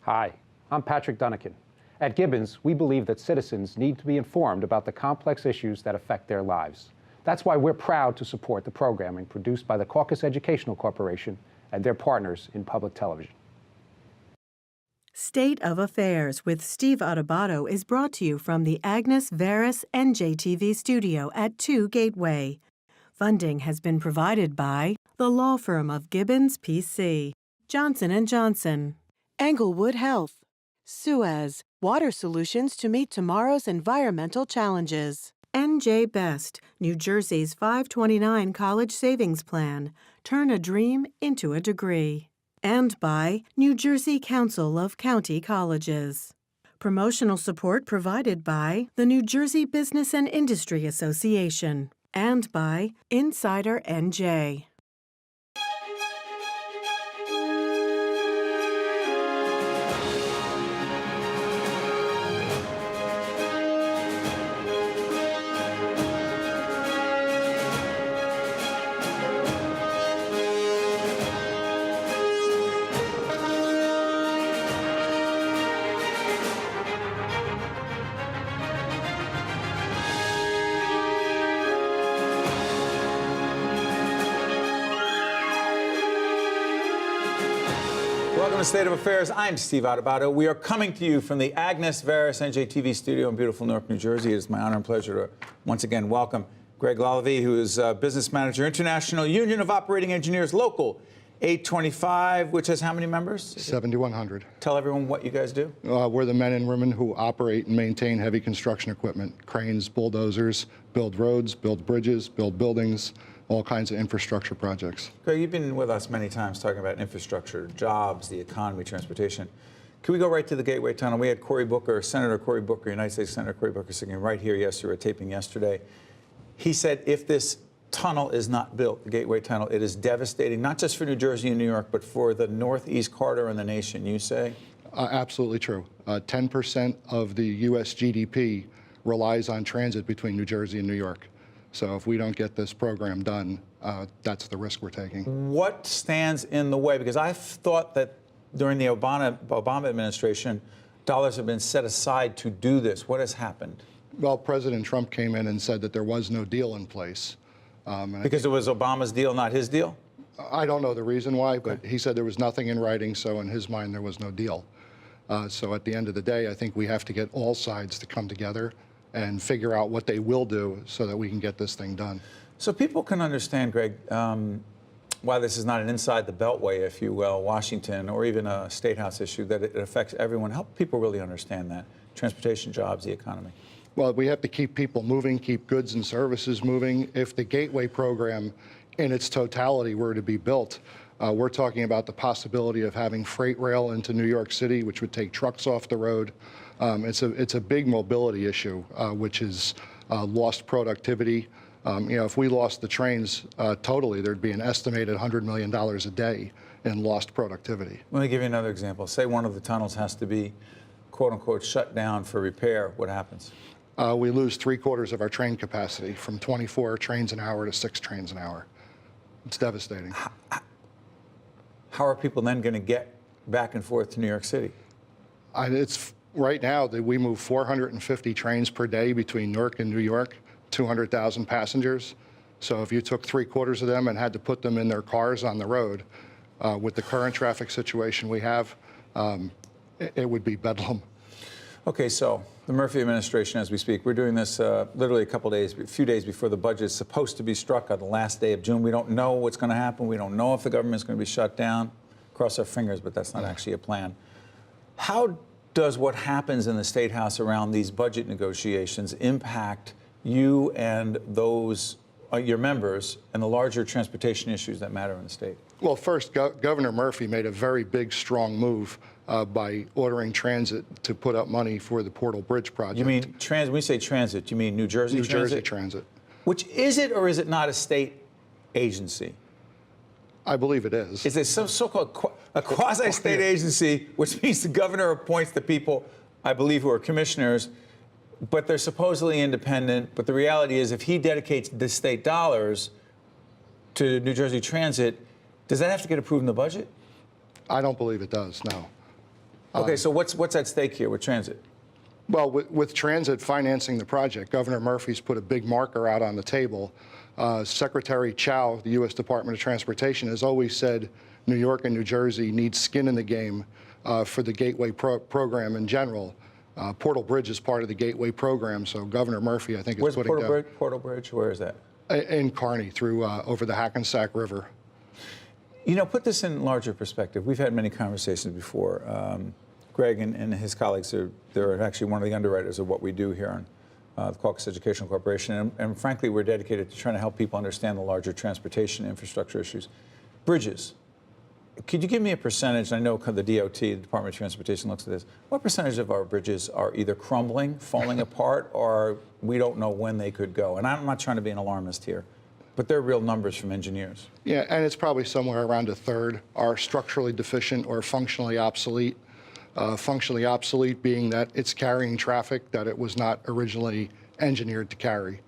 Hi, I'm Patrick Dunnican. At Gibbons, we believe that citizens need to be informed about the complex issues that affect their lives. That's why we're proud to support the programming produced by the Caucus Educational Corporation and their partners in public television. State of Affairs with Steve Adubato is brought to you from the Agnes Veris NJTV studio at 2 Gateway. Funding has been provided by the law firm of Gibbons PC, Johnson & Johnson, Englewood Health, Suez, water solutions to meet tomorrow's environmental challenges, NJ Best, New Jersey's 529 college savings plan. Turn a dream into a degree. And by New Jersey Council of County Colleges. Promotional support provided by the New Jersey Business and Industry Association and by Insider NJ. Welcome to State of Affairs. I'm Steve Adubato. We are coming to you from the Agnes Veris NJTV studio in beautiful Newark, New Jersey. It is my honor and pleasure to once again welcome Greg Lalevee, who is Business Manager, International Union of Operating Engineers, Local 825, which has how many members? 7,100. Tell everyone what you guys do. We're the men and women who operate and maintain heavy construction equipment, cranes, bulldozers, build roads, build bridges, build buildings, all kinds of infrastructure projects. Greg, you've been with us many times talking about infrastructure, jobs, the economy, transportation. Can we go right to the Gateway Tunnel? We had Cory Booker, Senator Cory Booker, United States Senator Cory Booker, sitting right here yesterday, taping yesterday. He said if this tunnel is not built, the Gateway Tunnel, it is devastating, not just for New Jersey and New York, but for the Northeast corridor and the nation, you say? Absolutely true. 10% of the U.S. GDP relies on transit between New Jersey and New York. So if we don't get this program done, that's the risk we're taking. What stands in the way? Because I thought that during the Obama administration, dollars have been set aside to do this. What has happened? Well, President Trump came in and said that there was no deal in place. Because it was Obama's deal, not his deal? I don't know the reason why, but he said there was nothing in writing, so in his mind there was no deal. So at the end of the day, I think we have to get all sides to come together and figure out what they will do so that we can get this thing done. So people can understand, Greg, why this is not an inside the beltway, if you will, Washington, or even a State House issue, that it affects everyone. Help people really understand that. Transportation, jobs, the economy. Well, we have to keep people moving, keep goods and services moving. If the Gateway program in its totality were to be built, we're talking about the possibility of having freight rail into New York City, which would take trucks off the road. It's a big mobility issue, which is lost productivity. If we lost the trains totally, there'd be an estimated $100 million a day in lost productivity. Let me give you another example. Say one of the tunnels has to be, quote unquote, shut down for repair. What happens? We lose 3/4 of our train capacity, from 24 trains an hour to 6 trains an hour. It's devastating. How are people then going to get back and forth to New York City? Right now, we move 450 trains per day between Newark and New York, 200,000 passengers. So if you took 3/4 of them and had to put them in their cars on the road, with the current traffic situation we have, it would be bedlam. Okay, so the Murphy administration, as we speak, we're doing this literally a few days before the budget is supposed to be struck on the last day of June. We don't know what's going to happen. We don't know if the government's going to be shut down. Cross our fingers, but that's not actually a plan. How does what happens in the State House around these budget negotiations impact you and those, your members, and the larger transportation issues that matter in the state? Well, first, Governor Murphy made a very big, strong move by ordering transit to put up money for the Portal Bridge project. You mean when we say transit, you mean New Jersey Transit? New Jersey Transit. Which is it, or is it not a state agency? I believe it is. Is it some so-called a quasi-state agency, which means the governor appoints the people, I believe, who are commissioners, but they're supposedly independent. But the reality is, if he dedicates the state dollars to New Jersey Transit, does that have to get approved in the budget? I don't believe it does, no. Okay, so what's at stake here with transit? Well, with transit financing the project, Governor Murphy's put a big marker out on the table. Secretary Chow, the U.S. Department of Transportation, has always said New York and New Jersey need skin in the game for the Gateway program in general. Portal Bridge is part of the Gateway program, so Governor Murphy, I think, is putting down. Where's Portal Bridge? Where is that? In Kearney, through over the Hackensack River. You know, put this in larger perspective. We've had many conversations before. Greg and his colleagues they're actually one of the underwriters of what we do here on the Caucus Educational Corporation. And frankly, we're dedicated to trying to help people understand the larger transportation infrastructure issues. Bridges. Could you give me a percentage? I know the DOT, the Department of Transportation, looks at this. What percentage of our bridges are either crumbling, falling apart, or we don't know when they could go? And I'm not trying to be an alarmist here, but they're real numbers from engineers. Yeah, and it's probably somewhere around a third are structurally deficient or functionally obsolete. Functionally obsolete being that it's carrying traffic that it was not originally engineered to carry.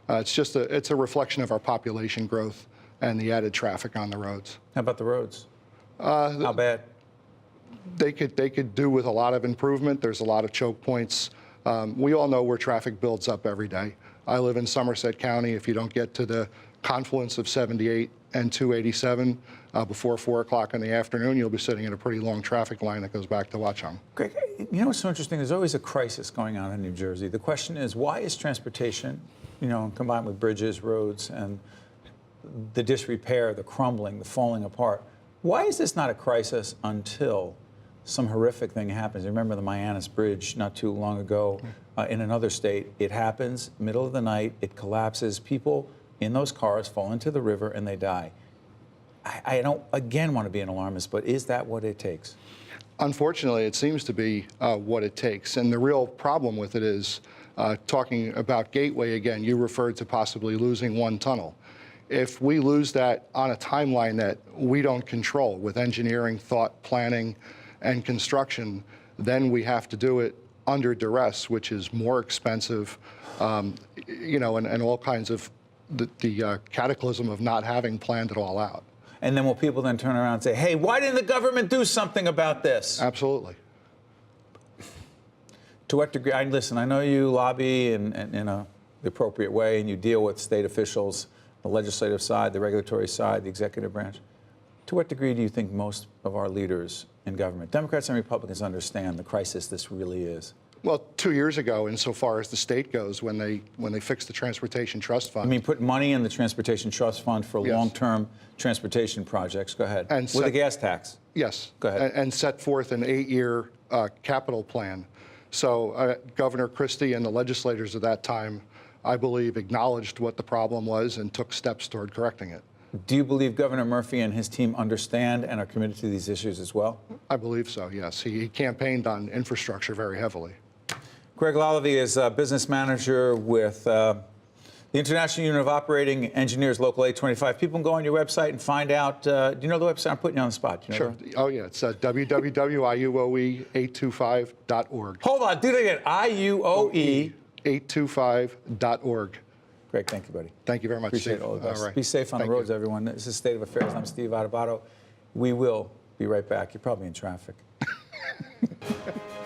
It's a reflection of our population growth and the added traffic on the roads. How about the roads? How bad? They could do with a lot of improvement. There's a lot of choke points. We all know where traffic builds up every day. I live in Somerset County. If you don't get to the confluence of 78 and 287 before 4 o'clock in the afternoon, you'll be sitting in a pretty long traffic line that goes back to Watchung. Greg, you know what's so interesting? There's always a crisis going on in New Jersey. The question is, why is transportation, you know, combined with bridges, roads, and the disrepair, the crumbling, the falling apart, why is this not a crisis until some horrific thing happens? You remember the Mianis Bridge not too long ago in another state. It happens, middle of the night, it collapses. People in those cars fall into the river and they die. I don't, again, want to be an alarmist, but is that what it takes? Unfortunately, it seems to be what it takes. And the real problem with it is, talking about Gateway again, you referred to possibly losing one tunnel. If we lose that on a timeline that we don't control with engineering, thought, planning, and construction, then we have to do it under duress, which is more expensive, you know, and all kinds of the cataclysm of not having planned it all out. And then will people then turn around and say, hey, why didn't the government do something about this? Absolutely. To what degree? Listen, I know you lobby in the appropriate way, and you deal with state officials, the legislative side, the regulatory side, the executive branch. To what degree do you think most of our leaders in government, Democrats and Republicans, understand the crisis this really is? Well, 2 years ago, insofar as the state goes, when they fixed the Transportation Trust Fund. I mean, put money in the Transportation Trust Fund for Yes. long-term transportation projects. Go ahead. And with a gas tax. Yes. Go ahead. And set forth an 8-year capital plan. So Governor Christie and the legislators at that time, I believe, acknowledged what the problem was and took steps toward correcting it. Do you believe Governor Murphy and his team understand and are committed to these issues as well? I believe so, yes. He campaigned on infrastructure very heavily. Greg Lalevee is a business manager with the International Union of Operating Engineers, Local 825. People can go on your website and find out. Do you know the website? I'm putting you on the spot. You know Sure. Oh, yeah. It's www.iuoe825.org. Hold on. Do that again. IUOE. 825.org. Greg, thank you, buddy. Thank you very much, Appreciate Steve. all of us. All right. Be safe on Thank the roads, you. everyone. This is State of Affairs. I'm Steve Adubato. We will be right back. You're probably in traffic.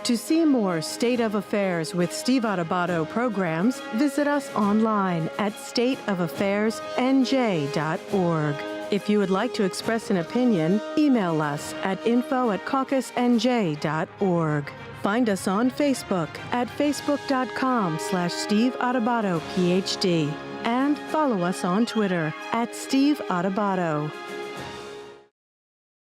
To see more State of Affairs with Steve Adubato programs, visit us online at stateofaffairsnj.org. If you would like to express an opinion, email us at info@caucusnj.org. Find us on Facebook at facebook.com/Steve Adubato, PhD. And follow us on Twitter at Steve Adubato.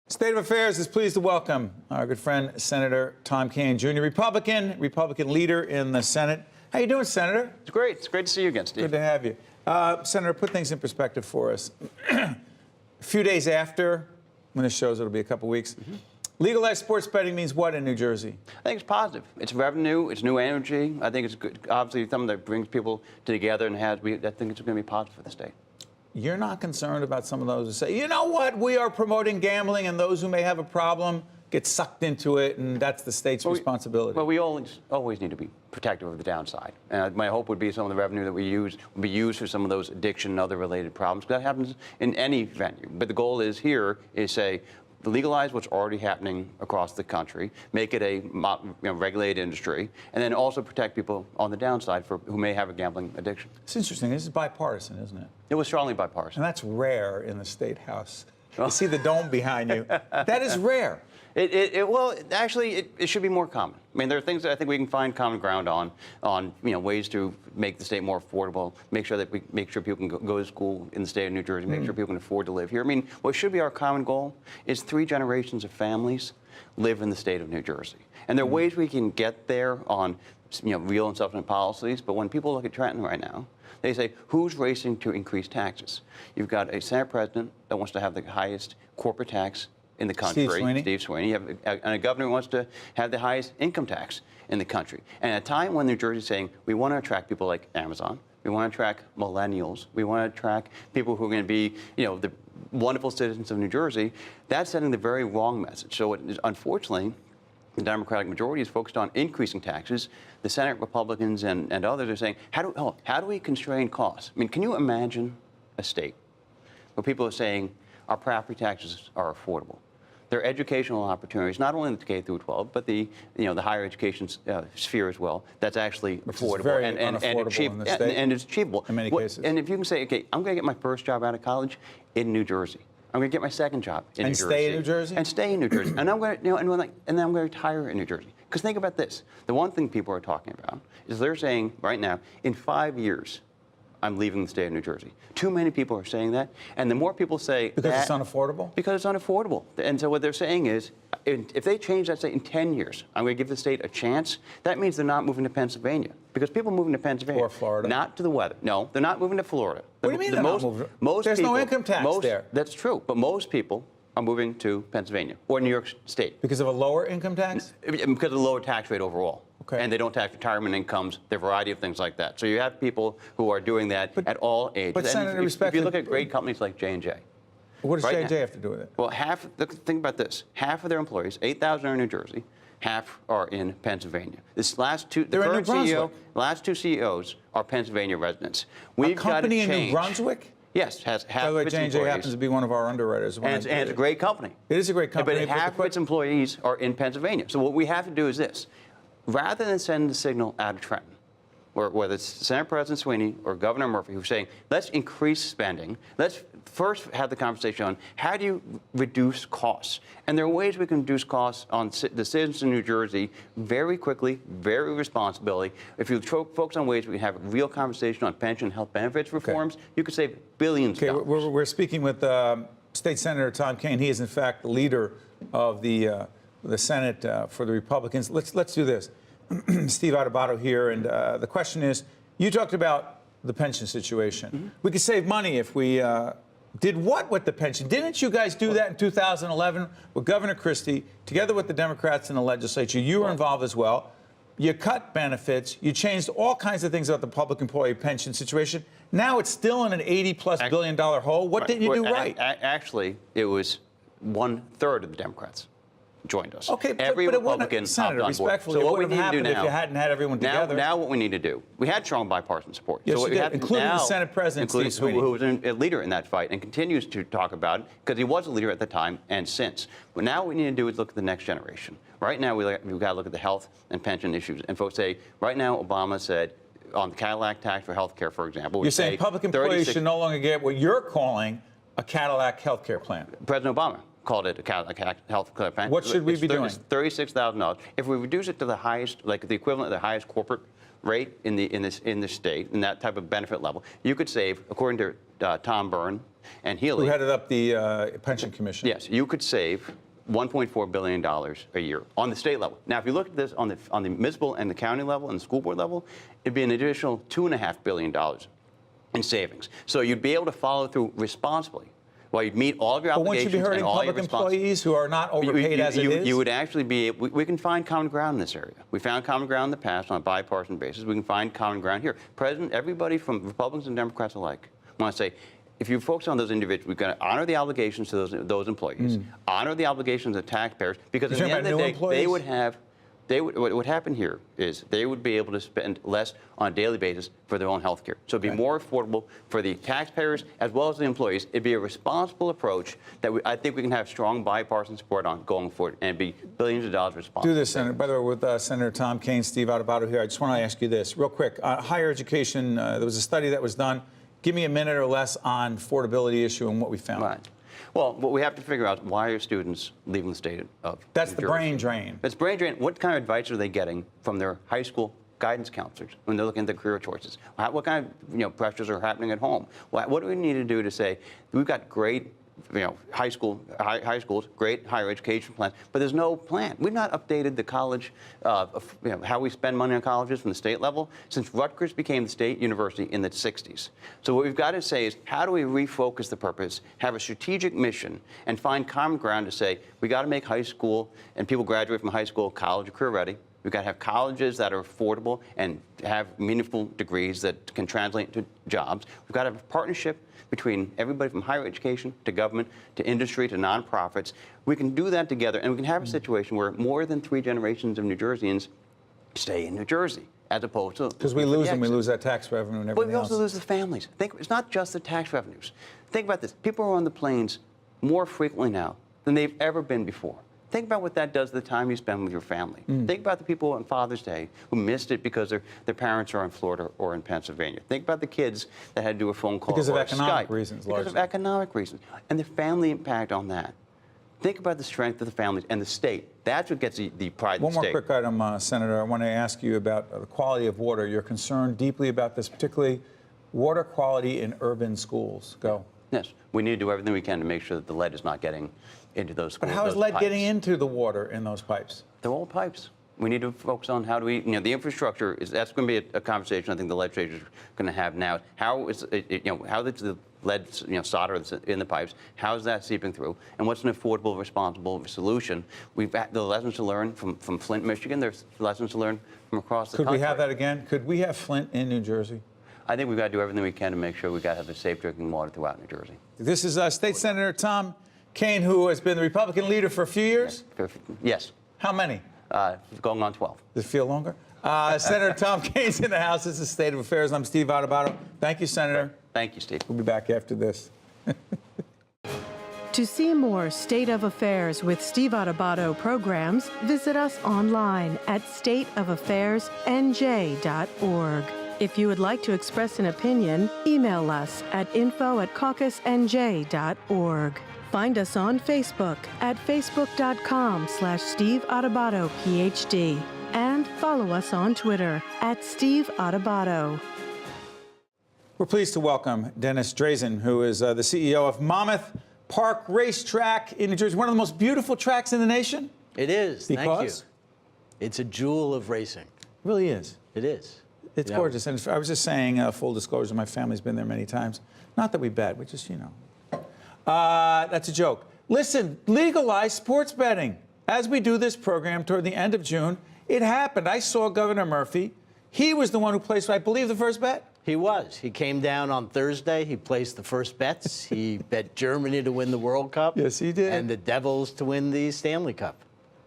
State of Affairs is pleased to welcome our good friend, Senator Tom Kean Jr., Republican leader in the Senate. How you doing, Senator? It's great. It's great to see you again, Steve. Good to have you. Senator, put things in perspective for us. A few days after, when this shows, it'll be a couple weeks, legalized sports betting means what in New Jersey? I think it's positive. It's revenue. It's new energy. I think it's good. Obviously, something that brings people together and I think it's going to be positive for the state. You're not concerned about some of those who say, you know what, we are promoting gambling, and those who may have a problem get sucked into it, and that's the state's responsibility. Well, we always need to be protective of the downside. And my hope would be some of the revenue that we use will be used for some of those addiction and other related problems. That happens in any venue. But the goal is here is say, legalize what's already happening across the country, make it a regulated industry, and then also protect people on the downside who may have a gambling addiction. It's interesting. This is bipartisan, isn't it? It was strongly bipartisan. And that's rare in the State House. You see the dome behind you. That is rare. Well, actually, it should be more common. I mean, there are things that I think we can find common ground on ways to make the state more affordable, make sure people can go to school in the state of New Jersey, make sure people can afford to live here. I mean, what should be our common goal is 3 generations of families live in the state of New Jersey. And there are ways we can get there on real and substantive policies, but when people look at Trenton right now, they say, who's racing to increase taxes? You've got a Senate president that wants to have the highest corporate tax in the country, Steve Sweeney. You have a governor who wants to have the highest income tax in the country. And at a time when New Jersey is saying, we want to attract people like Amazon, we want to attract millennials, we want to attract people who are going to be, the wonderful citizens of New Jersey, that's sending the very wrong message. So unfortunately, the Democratic majority is focused on increasing taxes. The Senate Republicans and others are saying, how do we constrain costs? I mean, can you imagine a state where people are saying our property taxes are affordable? Their educational opportunities, not only in the K through 12, but the higher education sphere as well. That's actually affordable and it's achievable in many cases. And if you can say, okay, I'm going to get my first job out of college in New Jersey. I'm going to get my second job in New Jersey. And stay in New Jersey? And stay in New Jersey. And I'm going to, and then I'm going to retire in New Jersey. Because think about this. The one thing people are talking about is they're saying right now, in 5 years, I'm leaving the state of New Jersey. Too many people are saying that. And the more people say because it's unaffordable? Because it's unaffordable. And so what they're saying is, if they change that state in 10 years, I'm going to give the state a chance, that means they're not moving to Pennsylvania. Because people moving to Pennsylvania. Or Florida. Not to the weather. No, they're not moving to Florida. What do you mean they're not moving? There's no income tax there. That's true. But most people are moving to Pennsylvania or New York State. Because of a lower income tax? Because of the lower tax rate overall. Okay. And they don't tax retirement incomes, there are a variety of things like that. So you have people who are doing that at all ages. But Senator, if you look at great companies like J&J. What does J&J have to do with it? Well, think about this. Half of their employees, 8,000 are in New Jersey, half are in Pennsylvania. The last two CEOs are Pennsylvania residents. A company in New Brunswick? Yes, has half By the way, of its J&J employees. happens to be one of our underwriters. And it's a great company. It is a great company. But half of its employees are in Pennsylvania. So what we have to do is this. Rather than send the signal out of Trenton, whether it's Senate President Sweeney or Governor Murphy who's saying, let's increase spending, let's first have the conversation on how do you reduce costs? And there are ways we can reduce costs on the citizens of New Jersey very quickly, very responsibly. If you focus on ways we can have a real conversation on pension and health benefits reforms, you could save billions of dollars. We're speaking with State Senator Tom Kean. He is, in fact, the leader of the Senate for the Republicans. Let's do this. Steve Adubato here, and the question is, you talked about the pension situation. Mm-hmm. We could save money if we did what with the pension? Didn't you guys do that in 2011 with Governor Christie, together with the Democrats in the legislature? You were involved as well. You cut benefits. You changed all kinds of things about the public employee pension situation. Now it's still in an $80+ billion hole. What didn't you do right? Actually, it was 1/3 of the Democrats joined us. Okay, every but Republican Senator, hopped on board. respectfully, So it what we would need have to do happened now, if you hadn't had everyone together. Now what we need to do, we had strong bipartisan support. Yes, so what you we did, have including now, the Senate President, Steve Sweeney, who was a leader in that fight and continues to talk about it because he was a leader at the time and since. But now what we need to do is look at the next generation. Right now we've got to look at the health and pension issues. And folks say, right now Obama said on the Cadillac tax for health care, for example. You're saying public employees should no longer get what you're calling a Cadillac health care plan. President Obama called it a Cadillac health care plan. What should we be doing? It's $36,000. If we reduce it to the highest, like the equivalent of the highest corporate rate in the state, in that type of benefit level, you could save, according to Tom Byrne and Healy, who headed up the pension commission. Yes, you could save $1.4 billion a year on the state level. Now, if you look at this on the municipal and the county level and the school board level, it'd be an additional $2.5 billion in savings. So you'd be able to follow through responsibly. While you'd meet all of your obligations and all your responsibilities. But won't you be hurting public employees who are not overpaid as it is? You would actually be able, we can find common ground in this area. We found common ground in the past on a bipartisan basis. We can find common ground here. Everybody from Republicans and Democrats alike want to say, if you focus on those individuals, we've got to honor the obligations to those employees, honor the obligations of taxpayers, because at the end of the day, they would have what would happen here is they would be able to spend less on a daily basis for their own health care. So it'd be more affordable for the taxpayers as well as the employees. It'd be a responsible approach that I think we can have strong bipartisan support on going forward, and it'd be billions of dollars responsible. Do this, Senator. By the way, with Senator Tom, Kean, Steve Adubato here, I just want to ask you this real quick. Higher education, there was a study that was done. Give me a minute or less on affordability issue and what we found. Right. Well, what we have to figure out, why are students leaving the state of That's New the Jersey? brain drain. It's brain drain. What kind of advice are they getting from their high school guidance counselors when they're looking at their career choices? What kind of pressures are happening at home? What do we need to do to say we've got great high schools, great higher education plans, but there's no plan. We've not updated the college, how we spend money on colleges from the state level since Rutgers became the state university in the 60s. So what we've got to say is, how do we refocus the purpose, have a strategic mission, and find common ground to say, we got to make high school and people graduate from high school, college, career ready. We've got to have colleges that are affordable and have meaningful degrees that can translate to jobs. We've got to have a partnership between everybody from higher education to government to industry to nonprofits. We can do that together, and we can have a situation where more than 3 generations of New Jerseyans stay in New Jersey, as opposed to... Because we lose them, we lose that tax revenue and everything else. But we also lose the families. It's not just the tax revenues. Think about this. People are on the planes more frequently now than they've ever been before. Think about what that does to the time you spend with your family. Think about the people on Father's Day who missed it because their parents are in Florida or in Pennsylvania. Think about the kids that had to do a phone call because or of economic Skype. reasons, Because of economic reasons. And the family impact on that. Think about the strength of the families and the state. That's what gets the pride of the state. One more quick item, Senator. I want to ask you about the quality of water. You're concerned deeply about this, particularly water quality in urban schools. Go. Yes. We need to do everything we can to make sure that the lead is not getting into those schools. But how is lead getting into the water in those pipes? They're old pipes. We need to focus on how do we, the infrastructure that's going to be a conversation I think the legislature is going to have now. How is how the lead, solder that's in the pipes, how is that seeping through, and what's an affordable, responsible solution? We've got the lessons to learn from Flint, Michigan. There's lessons to learn from across the country. Could we have that again? Could we have Flint in New Jersey? I think we've got to do everything we can to make sure we've got to have the safe drinking water throughout New Jersey. This is State Senator Tom Kean, who has been the Republican leader for a few years? Yes. How many? Going on 12. Does it feel longer? Senator Tom Kean's in the House. This is State of Affairs. I'm Steve Adubato. Thank you, Senator. Thank you, Steve. We'll be back after this. To see more State of Affairs with Steve Adubato programs, visit us online at stateofaffairsnj.org. If you would like to express an opinion, email us at info@caucusnj.org. Find us on Facebook at facebook.com/Steve Adubato, PhD. And follow us on Twitter at Steve Adubato. We're pleased to welcome Dennis Drazin, who is the CEO of Monmouth Park Racetrack in New Jersey, one of the most beautiful tracks in the nation. It is. Thank you. Because? It's a jewel of racing. It really is. It is. It's gorgeous. And I was just saying, full disclosure, my family's been there many times. Not that we bet, we just, that's a joke. Listen, legalize sports betting. As we do this program toward the end of June, it happened. I saw Governor Murphy. He was the one who placed, I believe, the first bet. He was. He came down on Thursday. He placed the first bets. He bet Germany to win the World Cup. Yes, he did. And the Devils to win the Stanley Cup.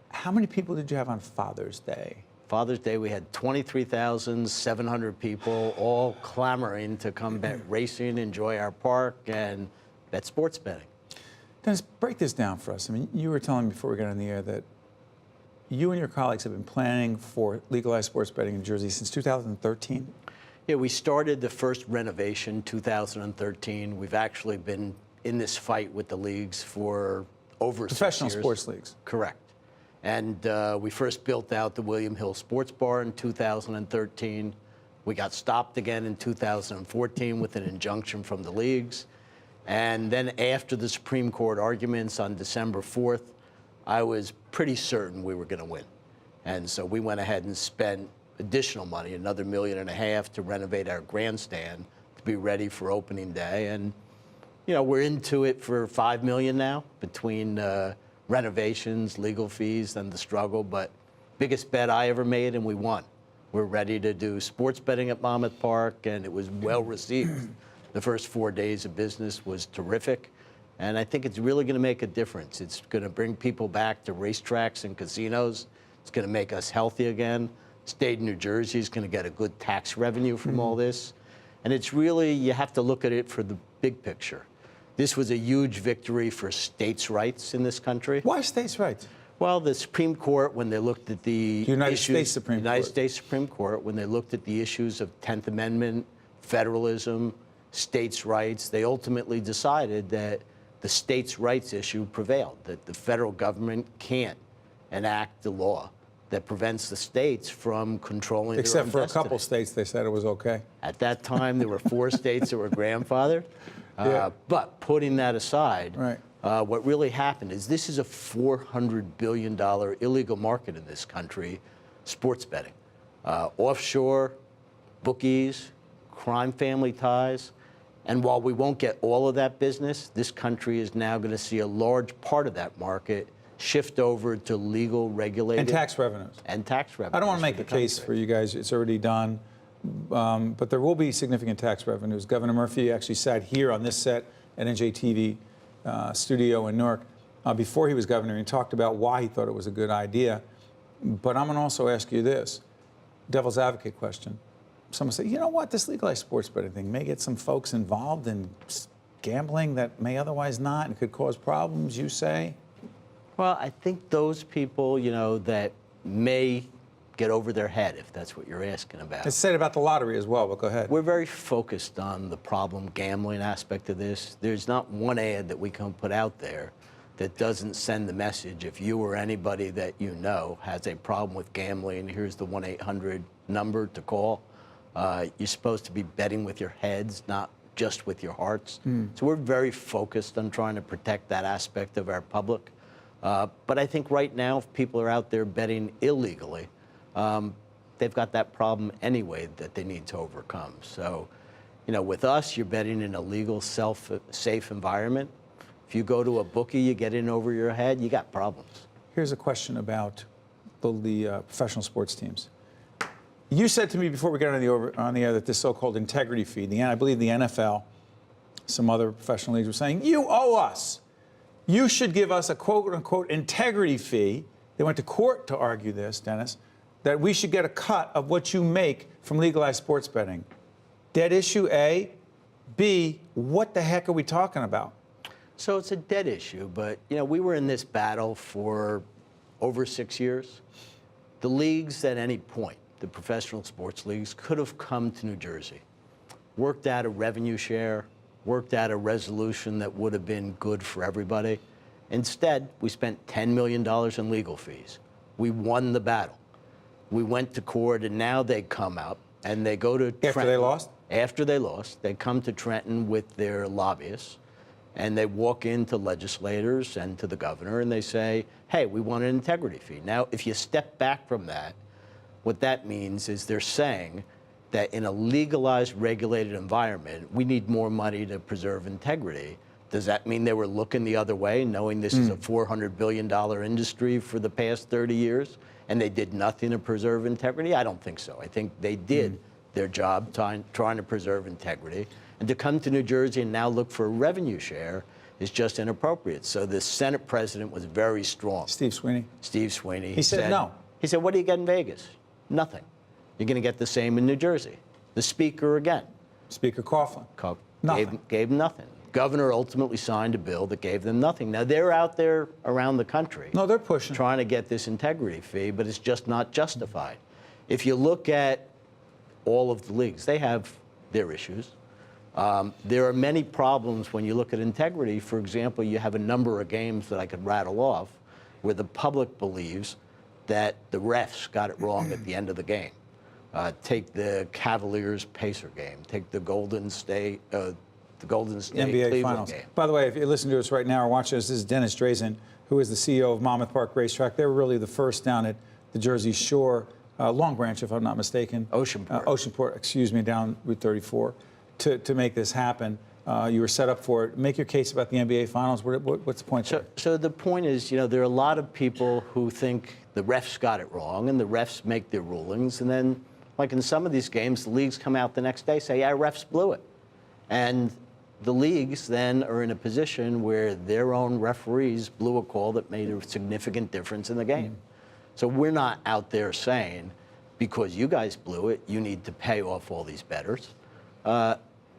How many people did you have on Father's Day? Father's Day, we had 23,700 people all clamoring to come bet racing, enjoy our park, and bet sports betting. Dennis, break this down for us. I mean, you were telling me before we got on the air that you and your colleagues have been planning for legalized sports betting in Jersey since 2013. Yeah, we started the first renovation 2013. We've actually been in this fight with the leagues for over 6 years. Professional sports leagues. Correct. And we first built out the William Hill Sports Bar in 2013. We got stopped again in 2014 with an injunction from the leagues. And then after the Supreme Court arguments on December 4th, I was pretty certain we were going to win. And so we went ahead and spent additional money, another $1.5 million, to renovate our grandstand to be ready for opening day. And, we're into it for $5 million now between renovations, legal fees, and the struggle. But biggest bet I ever made, and we won. We're ready to do sports betting at Monmouth Park, and it was well received. The first 4 days of business was terrific. And I think it's really going to make a difference. It's going to bring people back to racetracks and casinos. It's going to make us healthy again. State of New Jersey is going to get a good tax revenue from all this. And it's really, you have to look at it for the big picture. This was a huge victory for states' rights in this country. Why states' rights? Well, the Supreme Court, when they looked at the United issues, States Supreme United Court. States Supreme Court, when they looked at the issues of 10th Amendment, federalism, states' rights, they ultimately decided that the states' rights issue prevailed, that the federal government can't enact the law that prevents the states from controlling their Except own for a destiny. couple states, they said it was okay. At that time, there were 4 states that were grandfathered. Yeah. But putting that aside, Right. what really happened is this is a $400 billion illegal market in this country, sports betting. Offshore, bookies, crime family ties. And while we won't get all of that business, this country is now going to see a large part of that market shift over to legal, regulated. And tax revenues. And tax revenues. I don't want to make for a the case country. for you guys. It's already done. But there will be significant tax revenues. Governor Murphy actually sat here on this set at NJTV studio in Newark before he was governor and talked about why he thought it was a good idea. But I'm going to also ask you this, devil's advocate question. Someone said, you know what, this legalized sports betting thing may get some folks involved in gambling that may otherwise not and could cause problems, you say? Well, I think those people, you know, that may get over their head, if that's what you're asking about. It's said about the lottery as well, but go ahead. We're very focused on the problem gambling aspect of this. There's not one ad that we can put out there that doesn't send the message, if you or anybody that you know has a problem with gambling, here's the 1-800 number to call. You're supposed to be betting with your heads, not just with your hearts. So we're very focused on trying to protect that aspect of our public. But I think right now, if people are out there betting illegally, they've got that problem anyway that they need to overcome. So, you know, with us, you're betting in a legal, safe environment. If you go to a bookie, you get in over your head, you got problems. Here's a question about the professional sports teams. You said to me before we got on the air that this so-called integrity fee, I believe the NFL, some other professional leagues were saying, you owe us. You should give us a quote-unquote integrity fee. They went to court to argue this, Dennis, that we should get a cut of what you make from legalized sports betting. Dead issue, A. B, what the heck are we talking about? So it's a dead issue, but, you know, we were in this battle for over 6 years. The leagues at any point, the professional sports leagues, could have come to New Jersey, worked out a revenue share, worked out a resolution that would have been good for everybody. Instead, we spent $10 million in legal fees. We won the battle. We went to court, and now they come up and they go to Trenton. After they lost? After they lost, they come to Trenton with their lobbyists, and they walk into legislators and to the governor, and they say, hey, we want an integrity fee. Now, if you step back from that, what that means is they're saying that in a legalized, regulated environment, we need more money to preserve integrity. Does that mean they were looking the other way, knowing this is a $400 billion industry for the past 30 years, and they did nothing to preserve integrity? I don't think so. I think they did their job trying to preserve integrity. And to come to New Jersey and now look for a revenue share is just inappropriate. So the Senate president was very strong. Steve Sweeney. Steve Sweeney. He said no. He said, what do you get in Vegas? Nothing. You're going to get the same in New Jersey. The speaker again. Speaker Coughlin. Nothing. Gave nothing. Governor ultimately signed a bill that gave them nothing. Now, they're out there around the country. No, they're pushing. Trying to get this integrity fee, but it's just not justified. If you look at all of the leagues, they have their issues. There are many problems when you look at integrity. For example, you have a number of games that I could rattle off where the public believes that the refs got it wrong at the end of the game. Take the Cavaliers-Pacer game. Take the Golden State NBA Cleveland Finals. game. By the way, if you're listening to us right now or watching us, this is Dennis Drazin, who is the CEO of Monmouth Park Racetrack. They were really the first down at the Jersey Shore, Long Branch, if I'm not mistaken. Oceanport. Oceanport, excuse me, down Route 34, to make this happen. You were set up for it. Make your case about the NBA Finals. What's the point there? So the point is, you know, there are a lot of people who think the refs got it wrong, and the refs make their rulings, and then, like in some of these games, the leagues come out the next day, say, yeah, refs blew it. And the leagues then are in a position where their own referees blew a call that made a significant difference in the game. So we're not out there saying, because you guys blew it, you need to pay off all these bettors.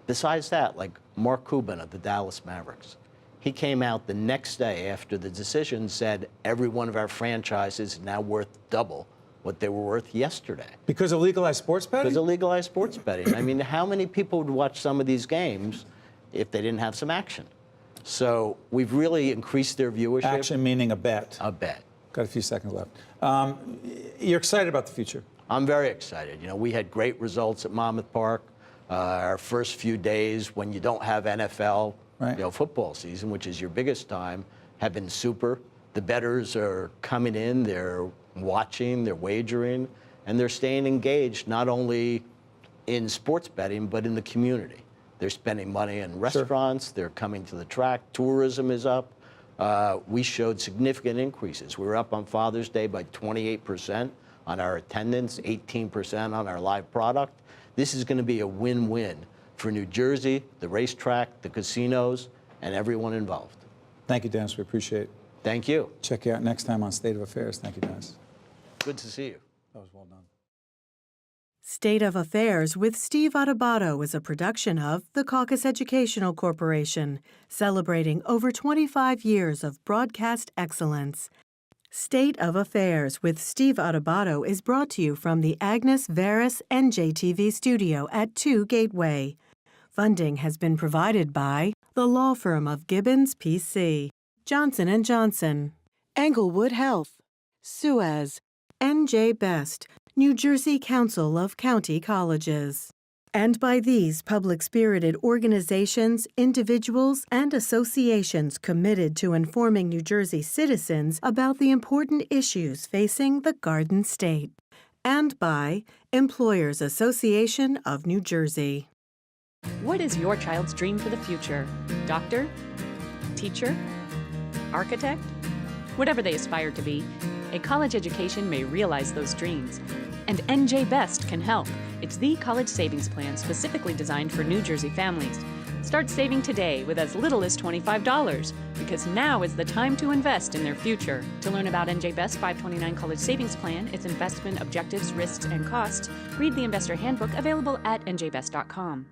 Besides that, like Mark Cuban of the Dallas Mavericks, he came out the next day after the decision, said every one of our franchises is now worth double what they were worth yesterday. Because of legalized sports betting? Because of legalized sports betting. I mean, how many people would watch some of these games if they didn't have some action? So we've really increased their viewership. Action meaning a bet. A bet. Got a few seconds left. You're excited about the future? I'm very excited. You know, we had great results at Monmouth Park. Our first few days when you don't have NFL, right, football season, which is your biggest time, have been super. The bettors are coming in, they're watching, they're wagering, and they're staying engaged not only in sports betting, but in the community. They're spending money in restaurants, sure, they're coming to the track, tourism is up. We showed significant increases. We were up on Father's Day by 28% on our attendance, 18% on our live product. This is going to be a win-win for New Jersey, the racetrack, the casinos, and everyone involved. Thank you, Dennis. We appreciate it. Thank you. Check you out next time on State of Affairs. Thank you, Dennis. Good to see you. That was well done. State of Affairs with Steve Adubato is a production of the Caucus Educational Corporation, celebrating over 25 years of broadcast excellence. State of Affairs with Steve Adubato is brought to you from the Agnes Varus and JTV studio at 2 Gateway. Funding has been provided by the law firm of Gibbons, P.C., Johnson & Johnson, Englewood Health, Suez, N.J. Best, New Jersey Council of County Colleges. And by these public-spirited organizations, individuals, and associations committed to informing New Jersey citizens about the important issues facing the Garden State. And by Employers Association of New Jersey. What is your child's dream for the future? Doctor? Teacher? Architect? Whatever they aspire to be, a college education may realize those dreams. And NJ Best can help. It's the college savings plan specifically designed for New Jersey families. Start saving today with as little as $25, because now is the time to invest in their future. To learn about NJ Best 529 College Savings Plan, its investment objectives, risks, and costs, read the Investor Handbook available at njbest.com.